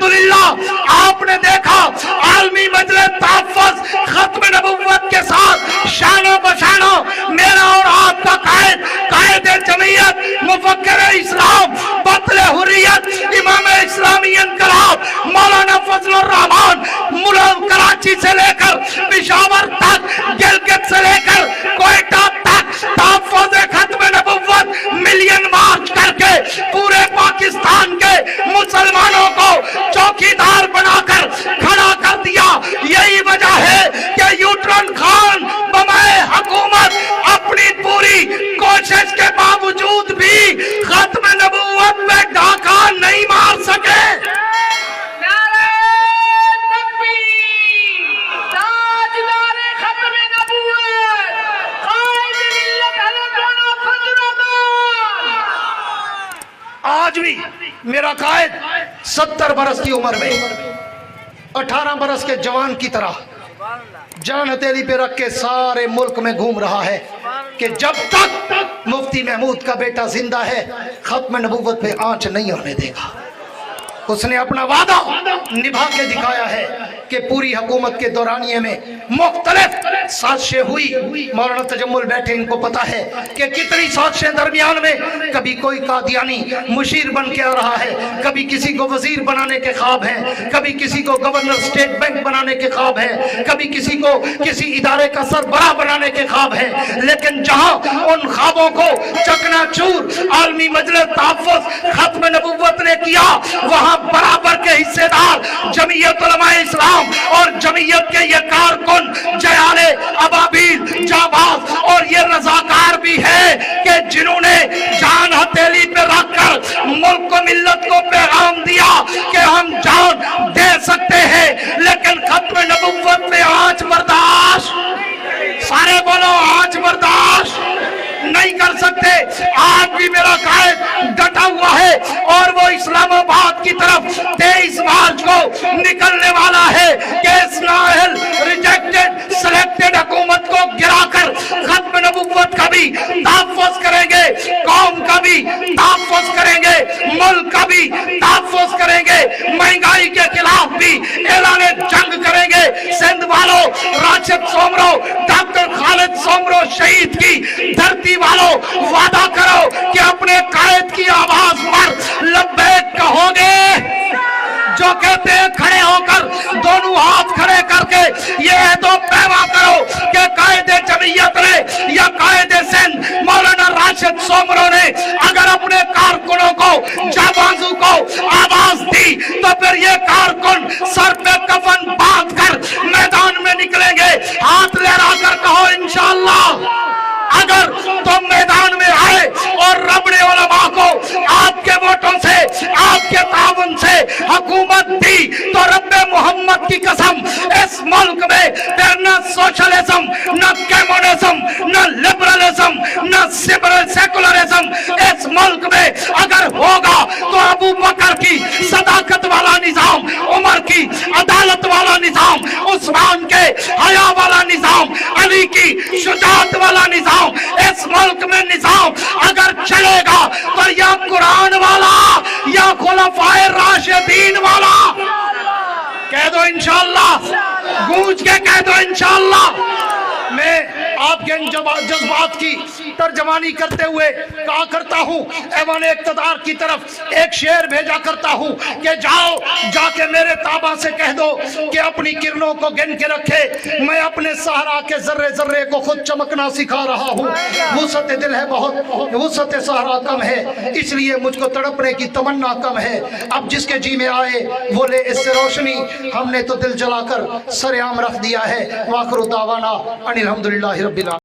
अल्हम्दुलिल्लाह आपने देखा आलमी मजलिस तहफ़्फ़ुज़ खत्म नबुव्वत के साथ शानो बशानो मेरा और आपका कायद जमीयत मुफक्किर इस्लाम बतले हुर्रियत इमाम इस्लामी इनकलाब मौलाना फजलुर रहमान मुल्क कराची से लेकर पेशावर तक गिलगित से लेकर कोयटा तक तहफ़्फ़ुज़ खत्म नबुव्वत मिलियन मार्च करके पूरे पाकिस्तान के मुसलमानों को चौकीदार बनाकर खड़ा कर दिया। यही वजह है कि यूट्रन खान बमाए हुकूमत अपनी पूरी कोशिश के बावजूद भी खत्म नबुव्वत में डाका नहीं मार सके। आज भी मेरा कायद 70 बरस की उम्र में 18 बरस के जवान की तरह जान हथेली पे रख के सारे मुल्क में घूम रहा है कि जब तक मुफ्ती महमूद का बेटा जिंदा है खत्म नबुव्वत पे आंच नहीं आने देगा। उसने अपना वादा निभा के दिखाया है कि पूरी हुकूमत के दौरानिये में मुख्तलिफ साजिशें हुई। मौलाना तजम्मुल बैठे, इनको पता है कि कितनी साजिशें दरमियान में, कभी कोई कादियानी मुशीर बन के आ रहा है, कभी किसी को वजीर बनाने के ख्वाब हैं, कभी किसी को गवर्नर स्टेट बैंक बनाने के ख्वाब हैं, कभी किसी को किसी इदारे का सरबराह बनाने के ख्वाब हैं। लेकिन जहां उन ख्वाबों को चकनाचूर आलमी मजलिस तहफ़्फ़ुज़ खत्म नबुव्वत ने किया, वहां बराबर के हिस्सेदार जमीयत उलमाए इस्लाम और जमीयत के ये कारकुन जयाले अबाबील जाबाज और ये रजाकार भी है कि जिन्होंने जान हथेली पे रखकर मुल्क को मिल्लत को पैगाम दिया कि हम जान दे सकते हैं लेकिन खत्म नबुव्वत में आंच बर्दाश्त, सारे बोलो आंच बर्दाश्त नहीं कर सकते। आज भी मेरा कायद डटा हुआ है और वो इस्लामाबाद की तरफ 23 मार्च को निकलने वाला है कि इस्लाहिल रिजेक्टेड सिलेक्टेड हुकूमत को गिराकर खत्म नबुव्वत का भी तहफ़्फ़ुज़ करेंगे, कौम का भी तहफ़्फ़ुज़ करेंगे, मुल्क का भी तहफ़्फ़ुज़ करेंगे, महंगाई के खिलाफ भी ऐलान जंग करेंगे। सिंध वालों, राशिद सोमरो, डॉक्टर खालिद सोमरो शहीद की धरती वालों, वादा करो कि अपने कायद की आवाज पर लब्बैक कहोगे। जो कहते हैं खड़े होकर दोनों हाथ खड़े करके ये तो पैवा करो कि कायदे जमीयत ने या कायदे सिंध मौलाना राशिद सोमरो ने अगर अपने कारकुनों को जाबाजों को आवाज दी तो फिर ये कारकुन सर पे कफन बांध कर मैदान में निकलेंगे। हाथ लहरा कर कहो इंशाअल्लाह। अगर तुम मैदान में आए और रब ने उलमा को आपके वोटों से, आपके ताउन से हुकूमत दी तो रब्बे मोहम्मद की कसम इस मुल्क में फिर न सोशलिज्म, न कम्युनिज्म, न लिबरलिज्म, न सेकुलरिज्म इस मुल्क में अगर होगा तो अबू बकर की सदाकत वाला निजाम, उमर की अदालत वाला निजाम, उस्मान के हया वाला निजाम, अली की शुजाअत वाला निजाम, इस मुल्क में निजाम अगर चलेगा तो या कुरान वाला या खुलफाए राशिदीन वाला। कह दो इंशाअल्लाह, गूंज के कह दो इंशाअल्लाह। मैं आपके इन जज्बात की तर्जमानी करते हुए कहा करता हूँ, ऐवान इक़्तिदार की तरफ एक शेर भेजा करता हूँ कि जाओ जाके मेरे ताबा से कह दो कि अपनी किरणों को गिन के रखे। मैं अपने सहरा के जर्रे जर्रे को खुद चमकना सिखा रहा हूँ। वुसअत दिल है बहुत, वुसअत सहरा कम है, इसलिए मुझको तड़पने की तमन्ना कम है। अब जिसके जी में आए वो ले इससे रोशनी, हमने तो दिल जलाकर सरेआम रख दिया है। वाखिरु दावाना अनिल हम्दुलिल्लाहि रब्बिल आलमीन।